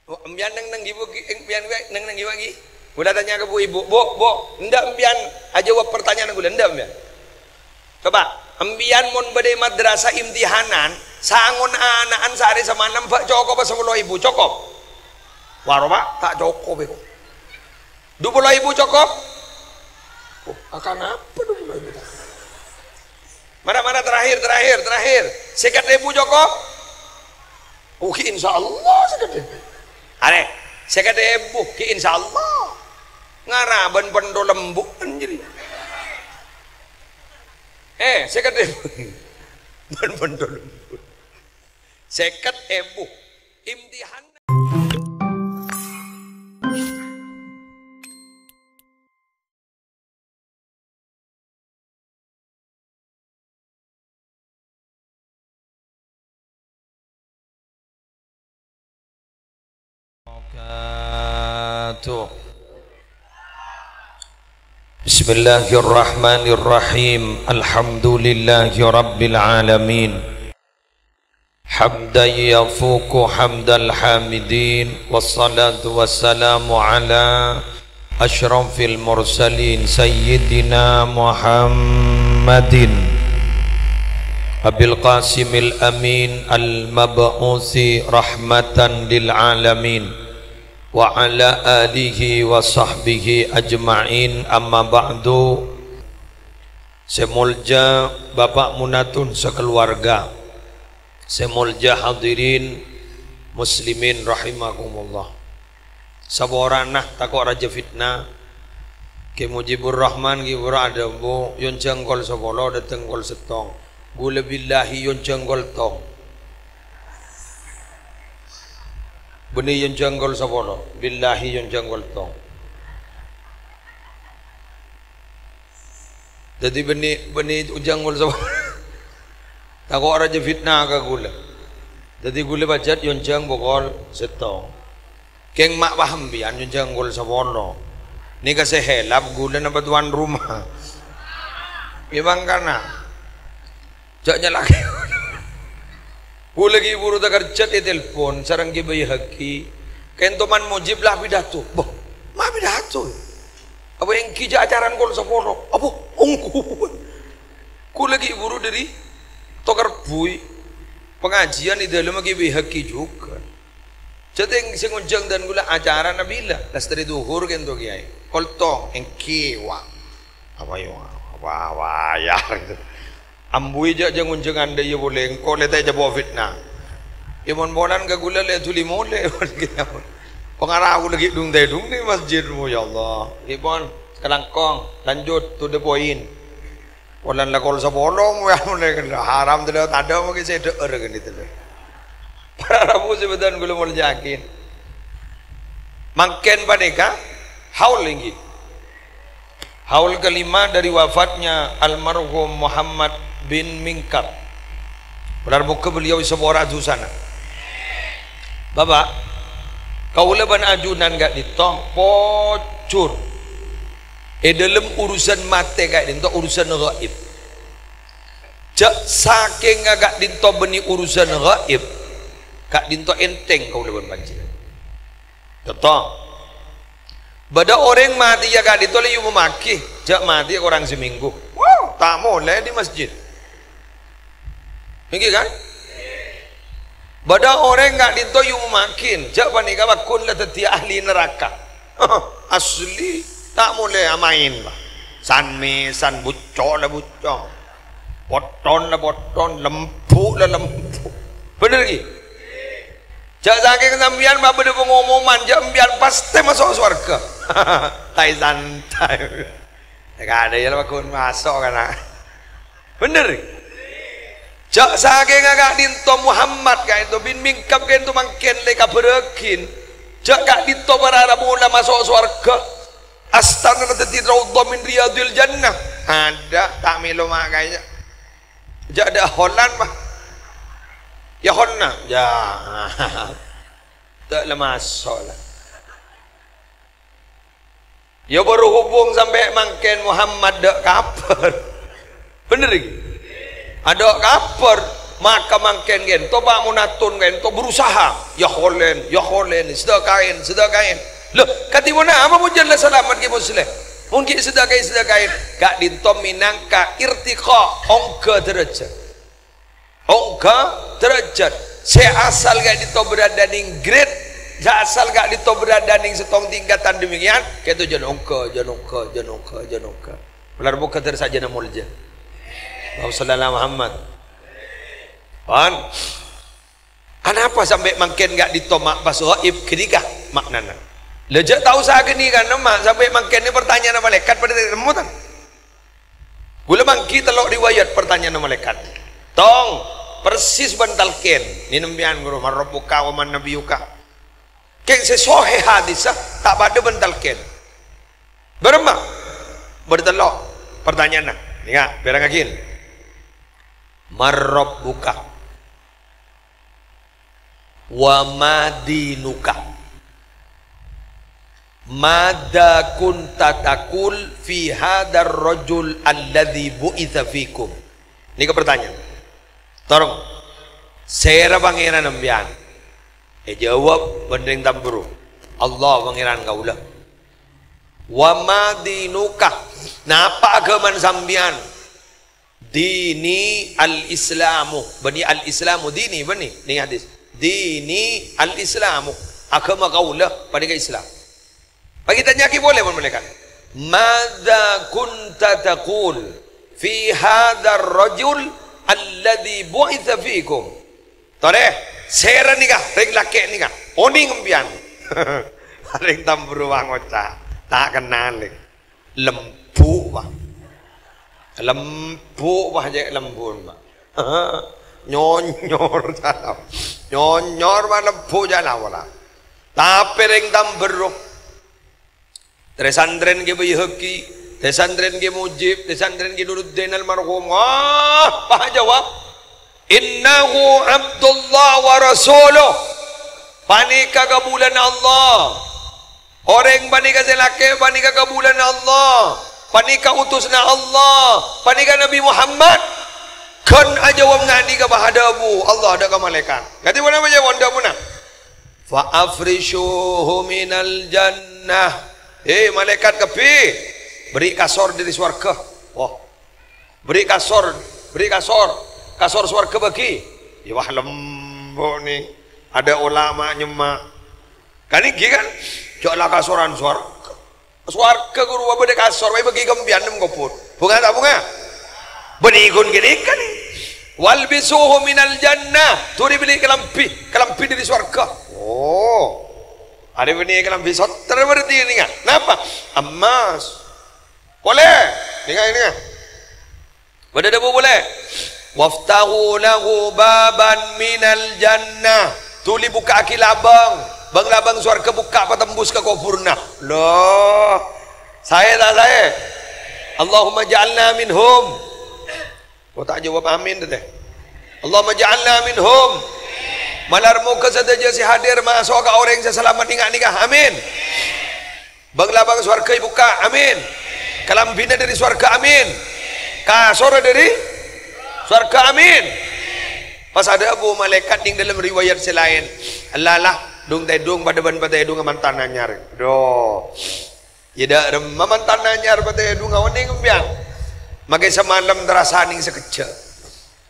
Embian nang ibu embian nang ibu lagi. Udah tanya ke bu ibu, bu, ndak embian aja jawab pertanyaan gue, ndak embian. Coba, embian mun bade madrasah imtihanan, sangun anaan sehari sama 6 pak cokop apa 10 ibu cokop. Waro pak, tak cokop itu. 20 ibu cokop. Oh, akan apa 20 ibu? Mana terakhir. Sekat ibu cokop. Ki insya Allah sekat ibu. Are, sekat ibu ki insya Allah. Ngaraban pendo lembuk anjir. Sekat ibu. Pendo lembuk. Sekat ibu. Imtihan. Bismillahirrahmanirrahim. Alhamdulillahi rabbil alamin. Hamdan yafuqu hamdal hamidin. Wassalatu wassalamu ala asyrafil mursalin sayyidina Muhammadin Abil Qasimil Amin al-mab'uthi rahmatan lil alamin wa ala alihi wa sahbihi ajma'in, amma ba'du. Semulja Bapak Munatun sekeluarga, semulja hadirin muslimin rahimakumullah. Saboranah takok raja fitnah ke Mujibur Rahman ki ada bu yon cenggol sabolo dateng gol setong gula billahi yon cenggol tong beni yon cenggol sabolo billahi yon cenggol tong. Jadi beni ujanggol sabolo takok raja fitnah ka gula. Jadi gula bajat yon ceng bokol setong keng mak paham bian yon cenggol sabolo ni kasi helap gula na batuan rumah memang karena jaknya lagi gula ki buru tak kerja di telepon sarang ki bayi haki kento man mujib lah pidato boh mah pidato apa yang kijak ajaran gol sepuluh apa ungku gula ki buru dari tokar bui pengajian di dalam ki bayi haki juga jadi sing unjang dan gula acara nabila lastri duhur kento kiai koltong engkiwa apa yo apa ya ambui ja jang unjang anda ya boleh engko letai jabo fitnah imon bonan ka gula le tuli mole pengarah aku lagi dung ni masjidmu ya Allah ibon kelangkong lanjut to the point walan lakol sa bolong ya haram tu tak ada mungkin saya deer kan itu para rabu sebetan gula mau yakin mangken panika haul lagi haul kelima dari wafatnya almarhum Muhammad bin Minkar benar muka beliau sebuah raju sana bapak kaulah ban ajunan gak ditong pocur dalam urusan mate gak dinto urusan gaib jak saking gak dinto beni urusan gaib kak dinto enteng kau leban banjir. Contoh, bada orang mati ya kak dinto leyu memaki, jak mati orang seminggu. Wow, tak boleh di masjid. Mungkin kan? Bada orang kak dinto yu memakin, jak panika bakun lah teti ahli neraka. Asli tak boleh main lah. Sanme san bucok lah bucok, poton lah poton, lempu lah lempu. Bener lagi? Jak saking sambian bapak ada pengumuman jak sambian pasti masuk surga. Tai santai. Enggak ada ya bakun masuk kan. Bener. Jak saking agak dinto Muhammad kayak itu bin mingkap kayak itu mangken leka berekin. Jak gak dinto berharap mula masuk surga. Astana tadi raudhah min riyadil jannah. Ada tak milo makanya. Jak ada Holland mah. Ya honna ya tak lama masuk ya baru hubung sampai mangken Muhammad dek kaper bener lagi ada kaper maka mangken gen toba munatun gen to berusaha ya holen sedekain loh kati mana apa mujan lah selamat ke muslim mungkin sedekain gak dintom minangka irtiqa ongka derajat saya asal gak dito berada di grade saya asal gak dito berada di setong tingkatan demikian kayak itu janongka belar buka tersaja namulja Allahumma Muhammad kan kenapa sampai makin gak ditomak pas gaib ketika maknana lejak tahu saya gini kan nama sampai makin ini pertanyaan malaikat pada temutan gula mangki telok riwayat pertanyaan malaikat tong persis bantal ken ni nembian guru marabbuka wa man nabiyuka keng sesuai hadis tak pada bantal ken berema bertelok pertanyaan nah ingat berang akin marabbuka wa madinuka mada kunta takul fi hadar rajul alladhi bu'itha fikum ini ke pertanyaan tolong saya pangeran nembian jawab bendeng tamburu Allah pangeran kaulah wa madinuka napa agaman sambian dini al-islamu bani al-islamu dini bani ni hadis dini al-islamu agama kaulah pada Islam bagi tanya ki boleh mereka madza kunta taqul fi hadzal rajul alladhi bu'itha fikum tore sera nikah rek laki nikah oni ngembian rek tamburu wang oca tak kenal lembu wah je lembun wah nyonyor jalan nyonyor wah lembu jalan wala tapi rek tamburu Tresandren ke bayi haki, tresandren ke mujib, tresandren ke Nuruddin almarhum. Apa jawab? Innahu Abdullah wa Rasuluh. Panika ke bulan Allah. Orang panika selake, panika ke bulan Allah. Panika utusna Allah. Panika Nabi Muhammad. Kan aja wong ngadi ke bahadamu. Allah ada ke malaikat. Kati mana baca wanda puna? Fa afrishuhu minal jannah. Malaikat kepi beri kasor dari swarga. Wah, beri kasor swarga bagi. Ya wah lembo nih. Ada ulama nyemak. Kan ini kan? Joklah kasoran swarga. Swarga guru apa beri kasor, bagi gembian nem koput. Bunga tak bunga? Berigun gini kan? Wal bisuhu minal jannah. Turi beli kelampi dari swarga. Oh. Ada benih kelam bisot terberti ni kan? Kenapa? Emas. Boleh. Dengar. Pada debu boleh. Waftahu lahu baban minal jannah. Tuli buka aki labang. Bang labang surga buka patembus ke kupurna. Loh. Saya. Allahumma ja'alna minhum. Oh tak jawab amin teh. Allahumma ja'alna minhum. Malar muka saja si hadir masuk ke orang yang selamat nikah amin banglabang swarga buka amin kalambina dari swarga amin kasora dari swarga amin pas ada abu malaikat yang dalam riwayat selain Allah dung tedung pada ban pada edung mantan anyar do tidak mantan anyar pada edung awan yang ngembiang makai semalam terasa ning sekejap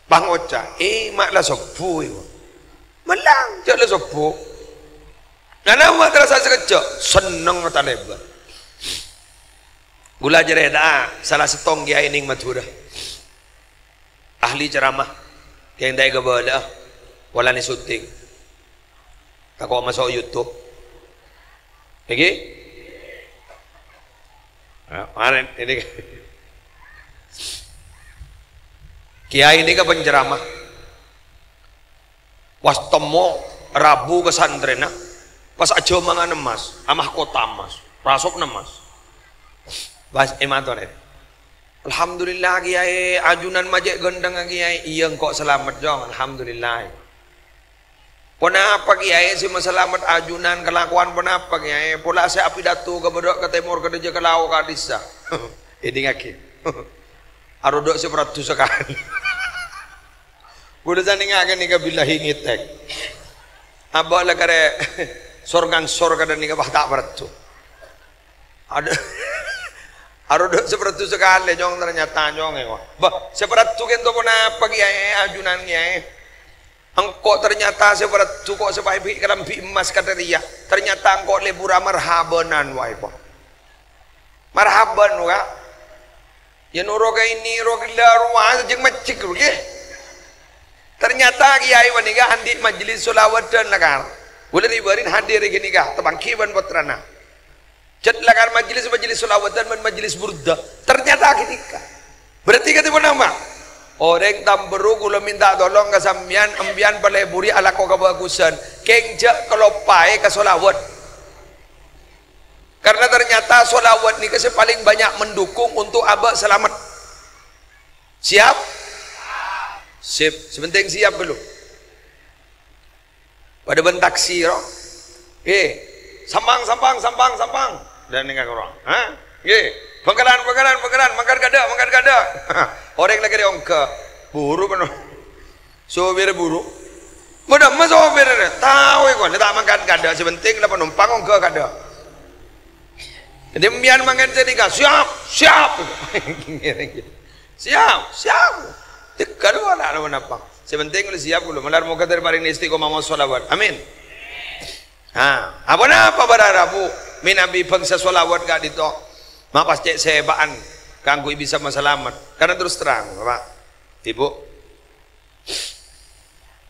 bang oca maklah sobu melang jala sopo nana buat terasa sekejap seneng mata lebar gula jereda salah setong kiai ning Madura ahli ceramah yang dai gebala wala ni syuting tak kau masuk YouTube lagi kemarin ini kiai ini ke penceramah was temo Rabu ke sandrena pas aja mangan emas amah kota emas rasok emas bas ematone alhamdulillah kiai ajunan majek gendeng kiai iya kok selamat jong alhamdulillah Ponapa kiai si masalamat ajunan kelakuan ponapa kiai pola saya pidato ke bedok ke timur ke deje ke lau ke desa ini ngaki arodok 100 sekali Gula zaninga kan nika billahi ngitek. Abah lah kare sorgan sorga dan nika bahta beratu. Ada ada seperti sekali jong ternyata jong bah seperti kan tu pun apa kiai ajunan kiai. Engkau ternyata seperti kok sebaik kalam bi emas kata dia. Ternyata engkau lebura marhabanan wai po. Marhaban wa. Ya nuroga ini roga ruah jeung macik rugi. Ternyata kiai waniga andi majlis solawat dan lagar. Boleh dibarin hadir gini kah tebangkiban putrana. Jad lagar majlis solawat dan majlis burda. Ternyata ketika berarti kata nama orang tamberu gula minta tolong ke sambian ambian peleburi ala ko kebagusan kengja kalau pae ke solawat. Karena ternyata solawat ni kasi paling banyak mendukung untuk abah selamat. Siap? Sip. Sebentar siap belum? Pada bentak siro. Sampang. Dan ni kak orang. Pengkalan, mangkar gada. Orang lagi dia ongka. Buru penuh. Sobir buru. Mudah mas sobir. Tahu ikon. Tak makan gada. Sebentar lah penumpang ongka gada. Demikian makan sedikit. Siap. Siap. Tekan wala na manapang. Sebentar kalau siap dulu. Malar muka terparing istiqomah mau solawat. Amin. Apa berharapu minabi bangsa solawat gak dito. Mapas cek sebaan kanggo bisa masalamat. Karena terus terang, Bapak, Ibu,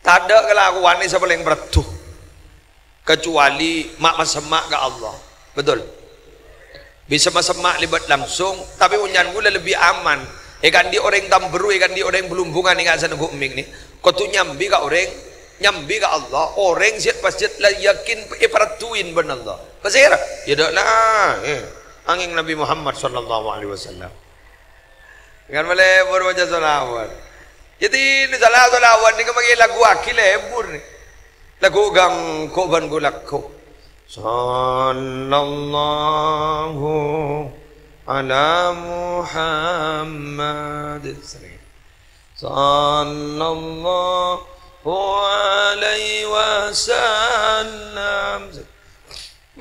tak ada kelakuan ini paling bertuh kecuali mak masemak ke Allah. Betul. Bisa masemak libat langsung, tapi unyan gula lebih aman. Ikan di orang tamberu, ikan di orang belumbungan ingat sana guming ni. Kau tu nyambi ka orang, nyambi ka Allah. Orang siat pasjat lah yakin iparatuin ben Allah. Pasir? Ya dak lah. Angin Nabi Muhammad sallallahu alaihi wasallam. Dengan boleh berbaca salawat. Jadi ni salawat ni kemagi lagu akil hebur ni. Lagu gang ko ban gulakko. Sallallahu ala Muhammad sallallahu alaihi wasallam.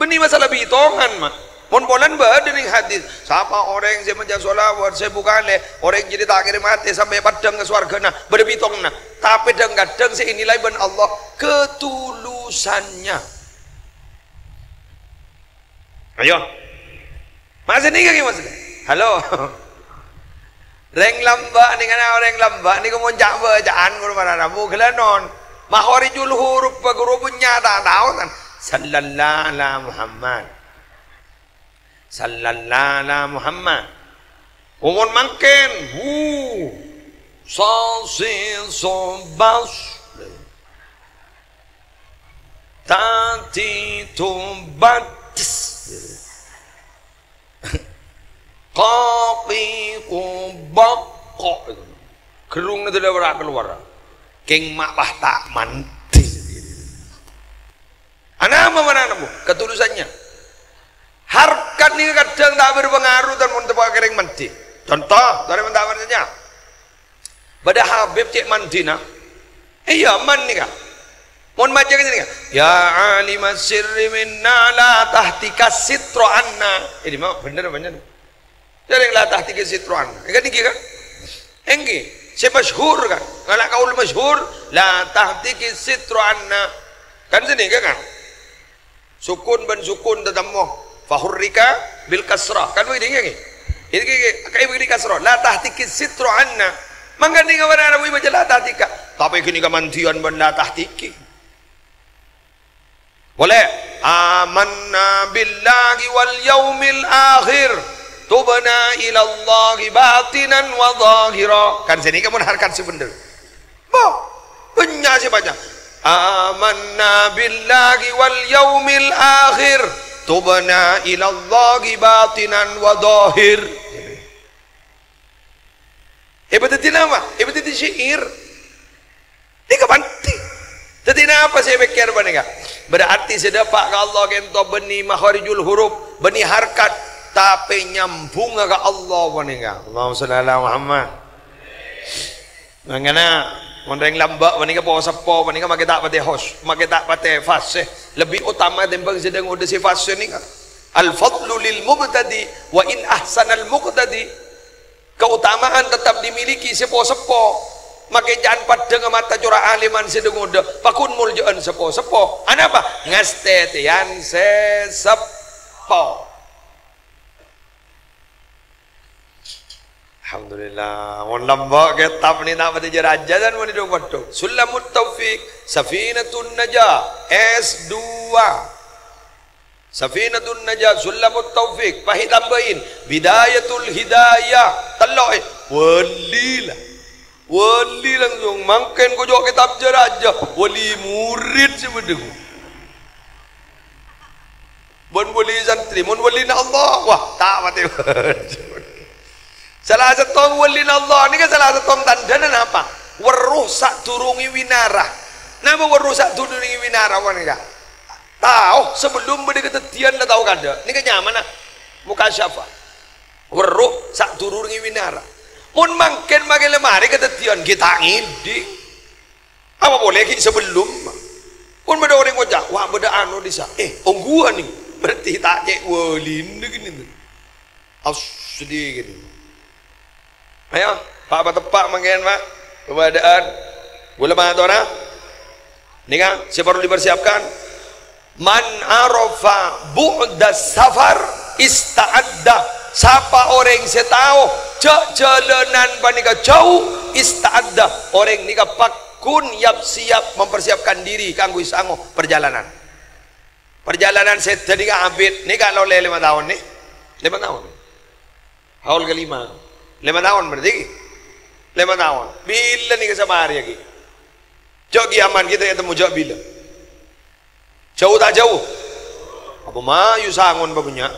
Beni masalah bitongan mah. Mon bolan berada ning hadis. Siapa orang yang menjadi solawat saya bukan le orang jadi tak kirim mati sampai padang ke surga nah berbitong nah. Tapi kadang saya nilai ben Allah ketulusannya. Ayo. Masih ni kaki masih. Halo. Reng lamba ni kan orang lamba ni kemonjak bacaan guru mana rabu kelanon. Mahorijul huruf guru punya tak tahu kan. Sallallahu alaihi Muhammad. Sallallahu alaihi Muhammad. Umur makin. Salsin sombas. Tati tumbatis. Kopi kubak kerung itu dah keluar keng mak bahta mati anak apa mana anakmu ketulusannya harkat ni kadang tak berpengaruh dan mentepak kering mati contoh dari mentawarnya pada Habib cek mantina iya man ni kah mohon baca ke sini kah ya alimas sirri minna la tahtika sitro anna ini mah bener banyak dari latah tiga sitruan, kan tinggi kan? Enggi, saya masyhur kan? Kalau kaul masyhur, latah tiga sitruan, kan sini kan? Sukun ben sukun tetamu, fahurrika bil kasrah, kan begini kan? Ini kayak begini kasrah, latah tiga sitruan, mangga ni kawan anak ibu baca latah tiga, tapi kini kemantian ben latah tiga. Boleh? Amanna billahi wal yaumil akhir. Tubna ila Allah batinan wa zahira. Kan sini kamu harkat sebenar. Boh, punya siapa? Amanna billahi wal yaumil akhir. Tubna ila Allah batinan wa zahir. Betul apa? Betul syair. Ini kebanti. Jadi apa saya pikir pada berarti sedapak ke Allah kento beni makharijul huruf, beni harkat. Tapi nyambung ke Allah wanita. Allahumma shalli ala Muhammad. Mangana Mondeng lambak manika po sapo manika makita pati host makita pati fase lebih utama timbang sedang udah si fase ni kan al fadlu lil mubtadi wa in ahsana al muqtadi keutamaan tetap dimiliki sepo-sepo makai jangan pada mata curah aliman sedang udah pakun muljaan sepo-sepo apa ngastetian sepo. Alhamdulillah, mon lambak kitab ni nak baca raja dan mon hidup betul. Sulamut Taufiq, Safinatun Najah, S2. Safinatun Najah, Sulamut Taufiq, pahit tambahin, Bidayatul Hidayah, telok wali lah. Wali langsung, makin kau jawab kitab raja, wali murid sebenarnya. Bon wali santri, mon wali na Allah, wah tak mati. Salah satu wali Allah ni kan salah satu tanda apa? Weruh sak turungi winara. Napa weruh sak turungi winara wanita? Tahu sebelum berdekatan dah tahu kada. Ni kan nyaman lah. Muka siapa? Weruh sak turungi winara. Mun makin makin lemari ketetian kita ngidi. Apa boleh ki sebelum? Mun beda orang ngojak, wah beda anu disa. Ongguan ni berarti tak cek wali ni gini. Sedih gini. Ayo, Pak tepak mungkin Pak keberadaan boleh bantu orang ini kan siapa perlu dipersiapkan man arafa bu'da safar ista'adda siapa orang setahu jalanan panika jauh ista'adda orang nika pakun siap mempersiapkan diri kanggo sango perjalanan saya tadi kan abid nika lo 5 tahun nih 5 tahun haul kelima 5 tahun berarti 5 tahun bila nih sama hari lagi jauh aman kita ya temu jauh bila jauh tak jauh apa mayu sangon babunya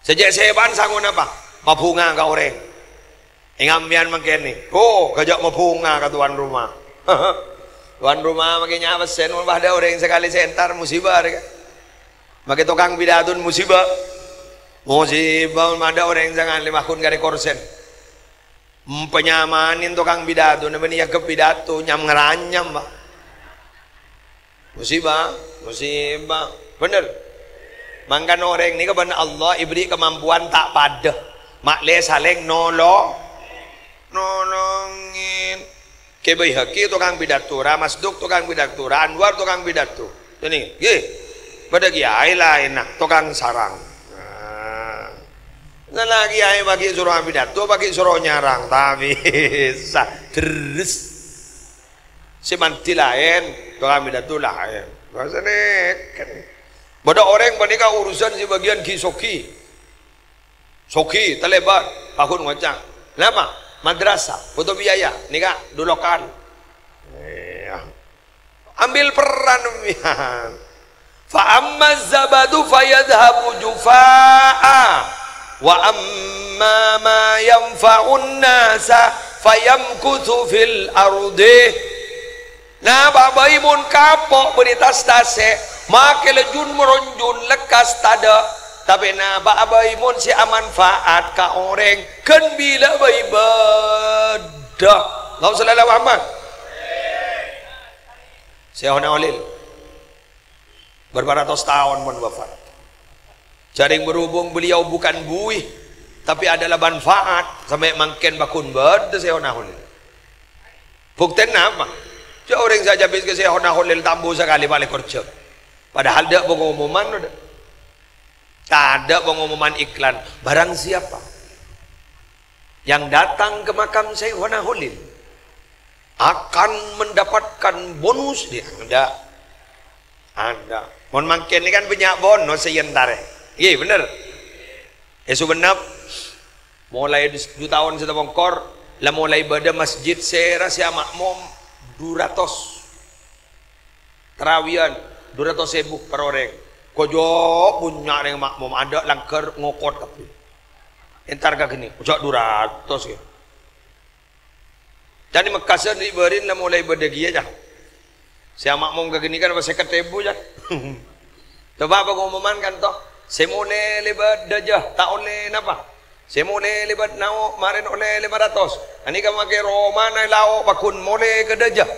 sejak seban sangon apa mabunga ka orang ingambian makin nih kajak mabunga ka tuan rumah tuan rumah makin nyawasen ada orang sekali sentar musibah kan makin tukang bidatun musibah ada orang yang jangan 5 kun kari korsen penyamanin tukang pidato na baniya ke pidato nyam ngeranyam ba musibah bener mangkan orang ni kebenar Allah ibri kemampuan tak pada makle saling nolongin kebai haki tukang pidato Ramasduk tukang pidato Anwar tukang pidato ini pada kiai lain nak tukang sarang nah lagi ay bagi suruh pidato bagi suruh nyarang tapi bisa terus si manti lain tukang pidato lain bahasa kan bodoh orang panika urusan si bagian soki terlebar tahun ngocang kenapa madrasah butuh biaya nika dulokan ambil peran fa amma zabadu fayadhabu jufaa wa amma ma yanfa'un nasa fayamkuthu fil ardi nah babai mun kapok beritas tase make lejun meronjun lekas tada tapi nah babai mun si amanfaat ka orang kan bila bai beda Allahumma shalli ala Muhammad Syekhona Olil berbaratus tahun mun wafat jaring berhubung beliau bukan buih tapi adalah manfaat sampai makin bakun beda Syekhona Olil bukti apa? Jauh orang saja habis ke Syekhona Olil tambuh sekali balik kerja padahal ada pengumuman tak ada pengumuman iklan barang siapa yang datang ke makam Syekhona Olil akan mendapatkan bonus dia ada mohon makin ini kan punya bonus seyentar iya bener sebenarnya mulai 2 tahun kita bongkor lah mulai pada masjid saya rasa makmum 200 terawihan 200.000 per orang kojo punya yang makmum ada langker ngokot tapi entar kak gini ujak 200 ya jadi Mekasar diberin lah mulai berdegi aja saya makmum kak gini kan pasal ketebu ya coba apa pengumuman kan toh semone lebar dajah tak oleh napa Saya mulai lebat nao marin oleh 500. Ani ka make Roma na lao bakun mulai ke dejah.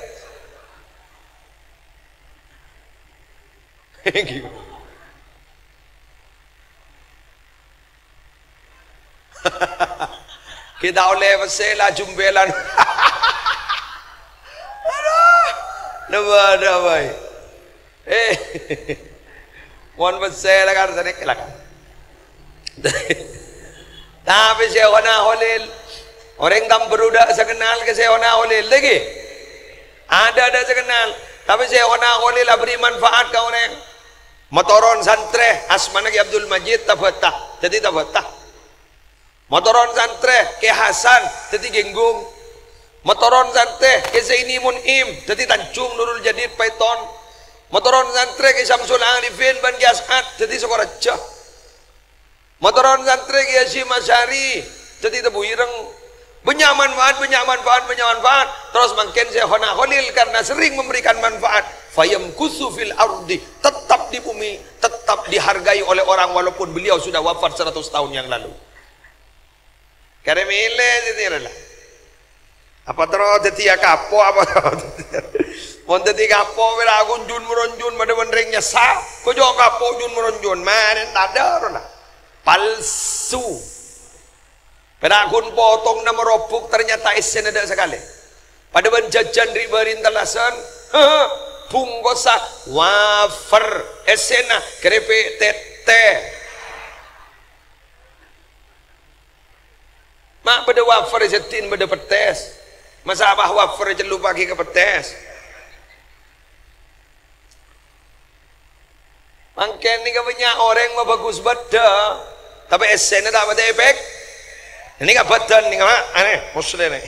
Kita oleh pasela jumbelan. Aduh, baik. Mohon pasela kan tadi kelak. Tapi saya wana holil orang kam berudak sekenal ke saya wana holil lagi. Ada saya kenal. Tapi saya wana holil beri manfaat ke orang. Motoron santre asmana ki Abdul Majid tafatah. Jadi tafatah. Motoron santre ke Hasan jadi genggung. Motoron santre ke Zaini Munim jadi Tancung Nurul Jadid Python. Motoron santre ke Syamsul Arifin Ban Giasat jadi Sokoraja. Motoron santre ke Hashim Asyari jadi tebu ireng. Banyak manfaat. Terus makin saya hona holil karena sering memberikan manfaat. Fayam kusu fil ardi, tetap di bumi, tetap dihargai oleh orang walaupun beliau sudah wafat 100 tahun yang lalu. Karena milih jadi lah. Apa terus jadi kapo apa terus? Mau jadi kapo beragun jun meronjun pada benerengnya sah. Kau jauh kapo jun meronjun mana ada lah. Palsu. Beragun potong nama ropuk ternyata esen ada sekali. Pada benjajan ribarin talasan. Punggosa wafer esena kerepek tete. Mak pada wafer jetin pada petes. Masa abah wafer je lupa ke petes. Mungkin ni banyak orang mah bagus beda, tapi esena tak ada efek. Ini kan badan ni kan aneh muslim ni.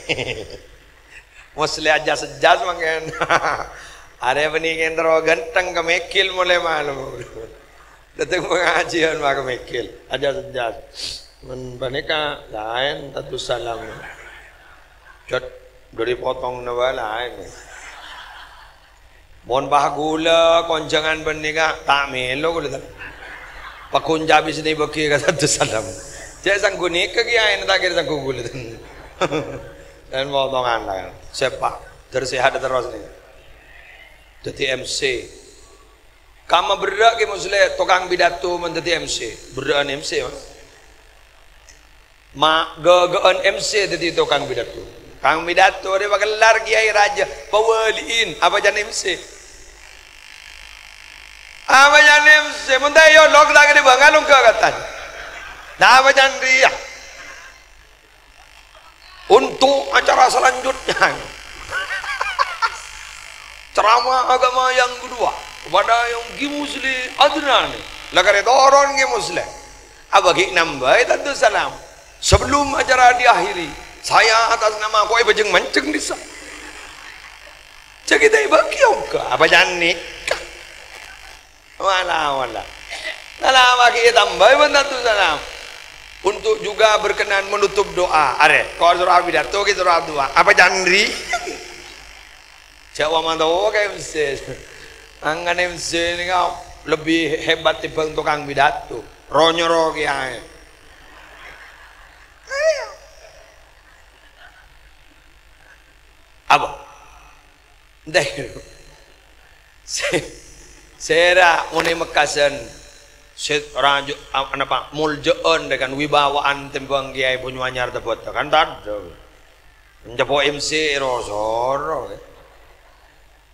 Muslim aja sejas mungkin. Ada peningin terus ganteng ke mekil mulai malam. Datang pengajian maka mekil aja sejas. Menika lain tatu salam. Jod dari potong nawa lain. Mohon bahagula konjangan benika tak melo kulit. Pakunjabi sini bagi kata tatu salam. Saya sanggup nikah kiai nak kira sanggup kulit. Dan potongan lah. Sepak tersehat terus ni. Jadi MC. Kamu berak ke muslim tukang pidato menjadi MC. Berak MC mas. Mak gagaan MC jadi tukang pidato. Kang pidato dia bakal lar kiai raja pawaliin apa jan MC. Apa jan MC muntai yo log lagi di bangalung ke kata. Dah apa jan dia. Untuk acara selanjutnya. Ceramah agama yang kedua kepada yang muslim adnan lagare doron muslim abagi nambah tentu salam sebelum acara diakhiri saya atas nama koi bajeng manceng disa cakita bagi apa jani wala salam bagi tambah tentu salam untuk juga berkenan menutup doa are kau surah pidato kita surah doa apa jandri Jawa mantau kayak MC, angan MC ni kau lebih hebat dibanding tukang pidato, ronyor kiai. Apa? Dah, saya mulai mekasan, rajuk apa muljaan dengan wibawaan tembang kiai punyanya terbot kan tak ada. Menjadi MC rosor.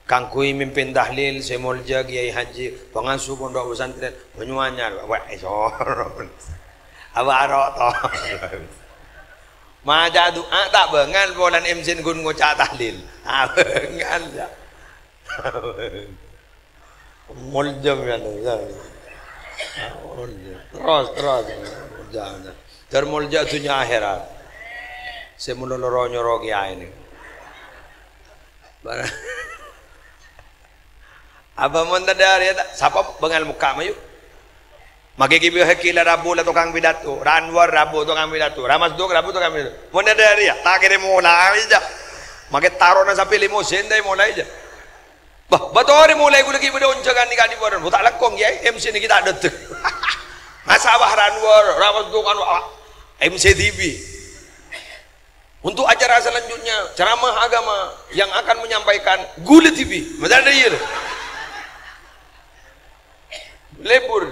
Kangkui mimpin tahlil semolja kiai haji pengasuh pondok pesantren Banyuanyar wah sor apa arok to maja doa tak bengal bolan MC gun ngocak tahlil bengal ya molja kan terus jangan termolja dunia akhirat semula loro kiai ini apa mentadar ya siapa bengal muka mayu magi kibi hakila rabu la tukang pidato ranwar rabu tukang pidato ramas dok rabu tukang pidato mentadar ya tak kira mulai aja magi taruh na sampai limousine dai mulai aja bah batori mulai gula kibi don jangan ni kadi boran tak lekong ya MC ni kita detek masa bah ranwar ramas dok kan MCTV. Untuk acara selanjutnya ceramah agama yang akan menyampaikan Gule TV. Macam ada dia. Lebur.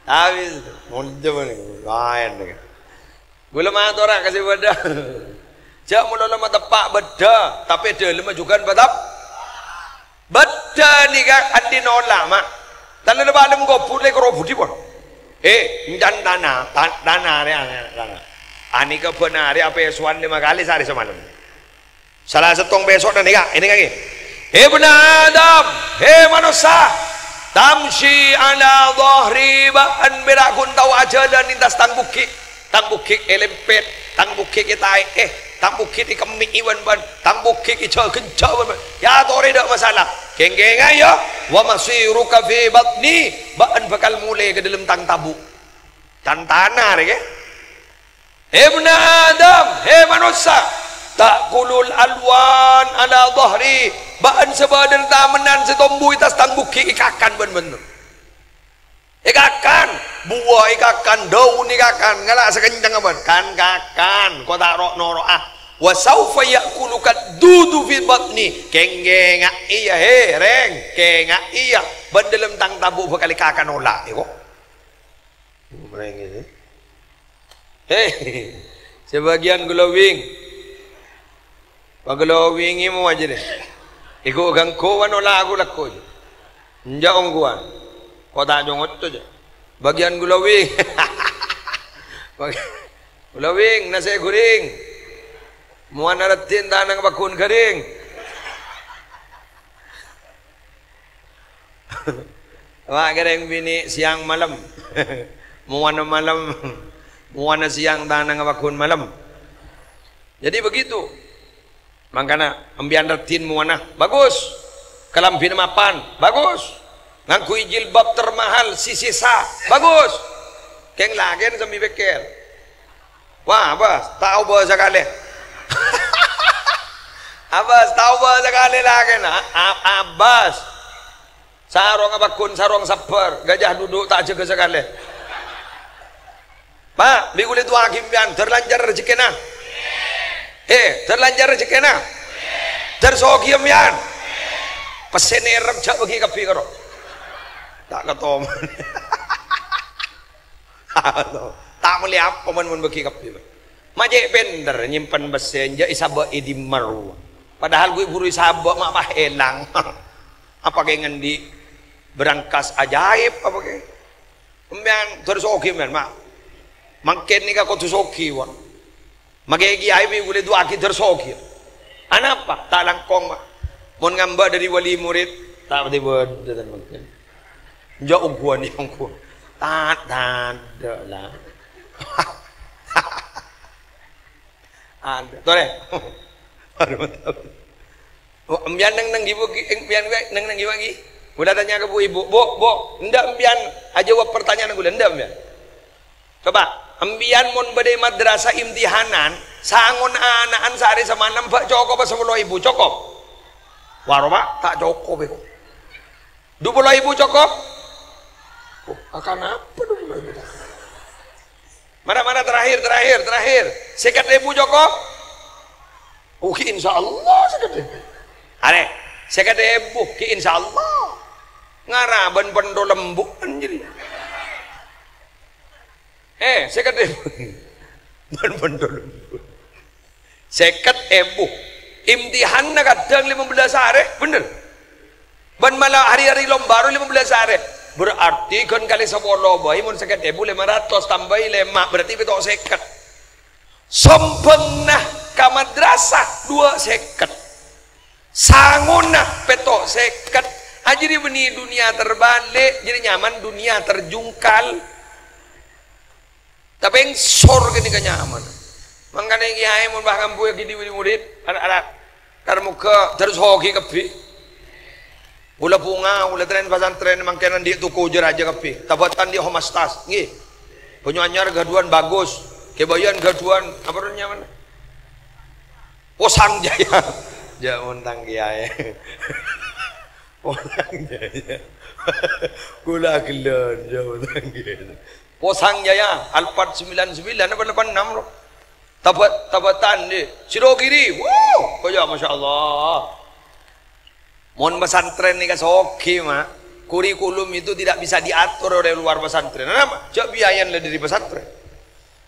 Habis muncul ni. Lain ni. Gula mah orang kasih beda. Jak mula lama tepak beda, tapi dia lama juga betap. Beda ni kan andi nolak mak. Tanah lepas lem go pulai ko robudi pun. Dan dana ni dana. Ani ke benar ya apa suan 5 kali sehari semalam. Salah setong besok dan ini lagi. Benar Adam, manusia. Tamshi ala dhahri ba'an birakun tahu aja dan lintas tang bukit elempet, tang bukit kita tang bukit kemik iwan ban, tang bukit kencau ban. Ya tore dak masalah. Geng-geng ayo, wa masiruka fi batni ba'an bakal mulai ke dalam tang tabu. Tan tanah ke? Ibn Adam, manusia. Takulul alwan ala dhahri ba'an sebadan tamenan setombu itas tang bukit ikakan bener-bener. Ikakan buah ikakan daun ikakan ngalak sekencang apa kan kakan kau tak rok noro wa saufa yakulukat dudu fi batni kenggeng iya reng kenga iya bendelem tang tabu bekali kakan olah iko reng ini sebagian glowing paglowing mo aja deh iko gangko wano lagu lakko njaong kuan kota jongot tu je bagian gulawing gulawing nasi goreng muan naratin tanang bakun kering wah kering bini siang malam muan malam muan siang tanang bakun malam jadi begitu makanya ambian ratin muana bagus kelampin mapan bagus ngakui jilbab termahal sisa bagus keng lagen sambil beker wah abas tahu bahasa kali abas tahu bahasa kali lagen abas sarong abakun sarong saper gajah duduk tak jaga sekali pak bigule tu hakim pian terlanjar rezeki na terlanjar rezeki na tersogiam pian pesen erem jak bagi kapi karo tak ketom tak melihat pemen bagi kapi majek bender nyimpan besen ja isaba idim maru padahal gue buru isaba mak bah elang apa kayak ngendi berangkas ajaib apa kayak kemudian terus oke men mak makin ni kau terus oke wan magegi aib gue dua aki terus oke anak apa tak langkong mak mon ngamba dari wali murid tak tiba dan makin jauh gua nih ongku tak ada lah ada tore ambian nang gibu ambian nang gibu lagi udah tanya ke bu ibu bu ndak ambian aja jawab pertanyaan gue ndak ambian coba ambian mon badai madrasah imtihanan sangon anaan sehari sama nampak cokop apa 10.000 cokop waroma tak cokop itu 20.000 cokop akan apa dulu mana terakhir sekat 1.000 Joko ki insya Allah sekat 1.000 are sekat 1.000 ki insya Allah ngaraban pendo lembuk anjir sekat 1.000 ban pendo lembuk sekat 1.000 imtihan na kadang 15 hari bener ban malah hari-hari lomba 15 hari berarti kan kali 10 bayi mun seket 1.500 tambah 5 berarti betul seket sompengna ka madrasah 2 seket sangunah petok seket ajiri beni dunia terbalik jadi nyaman dunia terjungkal tapi yang sor gini kenyaman makanya kiai mun bahkan buah gini murid anak-anak termuka terus hoki kepi ula bunga, ula tren pesantren mangkenan di tuku je raja kapi. Tabatan di homastas, nggih. Penyanyar gaduan bagus, kebayan gaduan apa namanya? Posang Jaya. Ja untang kiai. Posang Jaya. Gula gelon jauh tanggil. Posang Jaya Alphard 99 apa 86 loh. Tabatan ni Siro kiri. Wow, kaya Masya Allah. Mohon pesantren ni kan oke mah. Kurikulum itu tidak bisa diatur oleh luar pesantren. Kenapa? Cak biayan lah dari pesantren.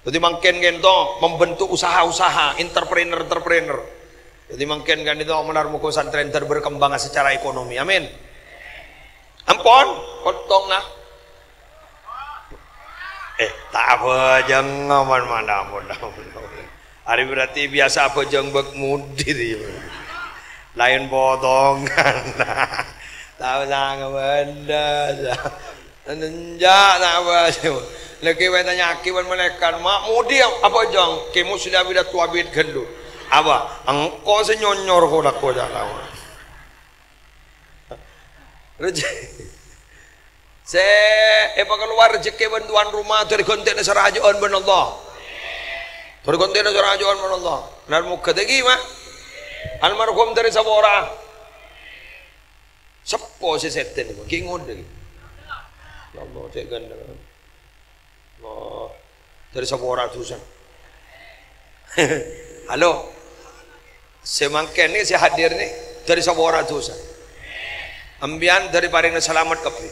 Jadi makin gento membentuk usaha-usaha entrepreneur. Jadi makin kan itu menar muka pesantren berkembang secara ekonomi. Amin. Ampun, potong nah. Tak apa jangan mana ampun. Hari berarti biasa apa jeng bek mudi lain potongan. Tahu sangat benda. Nenjak tak apa. Lagi tanya akibat mereka mak mudi apa jeng kamu sudah bila tua bid gelu. Apa engkau senyonyor kodak tahu. Saya keluar rezeki bantuan rumah dari konten serajaan ben Allah. Dari konten serajaan ben Allah. Nar muka tegi mah. Almarhum dari Sabora. Sepo si setten ni, kingon lagi. Allah cek ganda. Oh, dari Sabora tusan. Halo. Semangken ni saya hadir ni dari Sabora tusan. Ambian dari paling selamat kapi.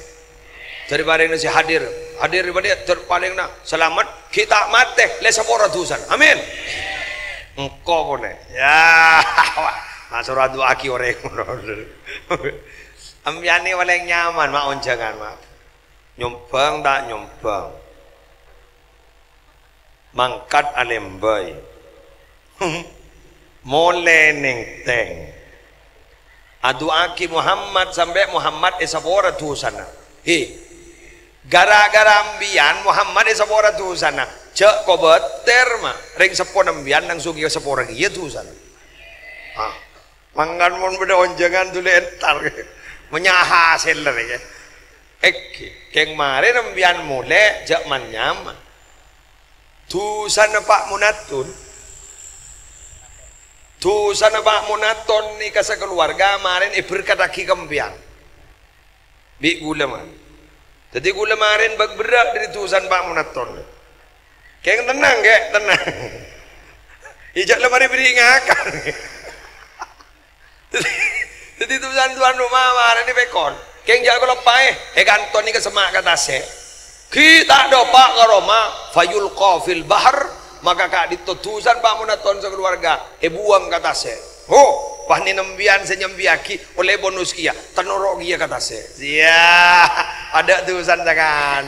Dari bareng nasi hadir daripada terpaling nak selamat kita mati le Sabora tusan. Amin. Engkau boleh ya masuk radu aki orang ambiani paling nyaman mak onjangan mak nyumbang tak nyumbang mangkat alembai mole neng teng adu aki Muhammad sampai Muhammad Sabora tusan. Gara-gara ambian Muhammad Sabora tu sana cek ko beter mah ring sepon ambian nang sugi sepora iya tu sana mangan mon beda onjangan tu entar menyaha seller ya keng mare ambian mule cek manyam tu sana Pak Munatun tu sana Pak Munaton ni kasa keluarga kemarin berkat aki kambian bi gula mah. Jadi gula kemarin berat dari tulisan Pak Munaton. Kayak tenang. Ijak lemari beri ngakan. Jadi tulisan tuan rumah kemarin ini pekon. Kayak jak kalau pae, kanton ni kesemak kata se. Kita dopak ke Roma, fayul qafil bahar, maka kak ditutusan Pak Munaton sekeluarga, buang kata se. Oh, wahni nembian senyembiaki oleh bonus kia tenorok kia kata saya ya ada tulisan jangan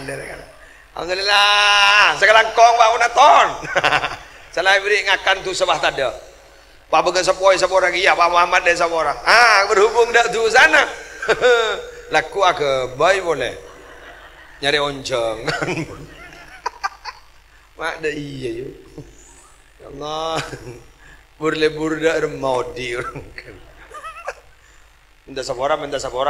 alhamdulillah sekarang kong Pak Munaton salah beri ngakan tu sebah tada Pak Began sepoi Sabora kia Pak Muhammad dari Sabora berhubung dak tu sana laku ke baik boleh nyari onceng mak dah iya yuk ya Allah burlebur dak remodi minta Sabora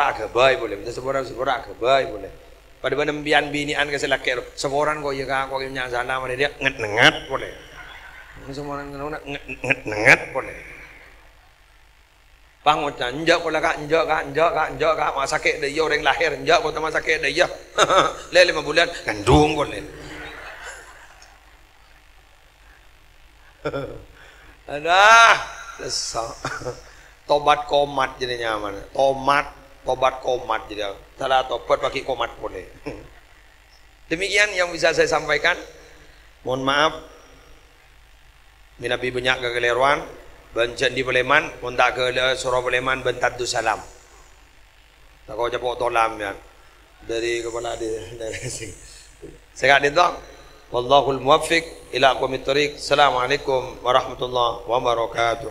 agak baik boleh minta Sabora agak baik boleh pada penembian binian ke selaki Saboran kok ya kak kok nyak sana mana dia nget boleh Saboran nget boleh pangocan njak pola kak njak mak sakit dah ya orang lahir njak kok tambah sakit dah ya le 5 bulan kandung boleh ada lesok tobat komat jadi nyaman tobat komat jadi salah tobat pakai komat boleh demikian yang bisa saya sampaikan mohon maaf minabi banyak kekeliruan bancan di Peleman montak ke Surau Peleman bentat tu salam tak kau jemput tolam ya dari kepala dia dari sini saya kat dia Wallahul muwaffiq ila aqwamit thoriq. Assalamualaikum warahmatullahi wabarakatuh.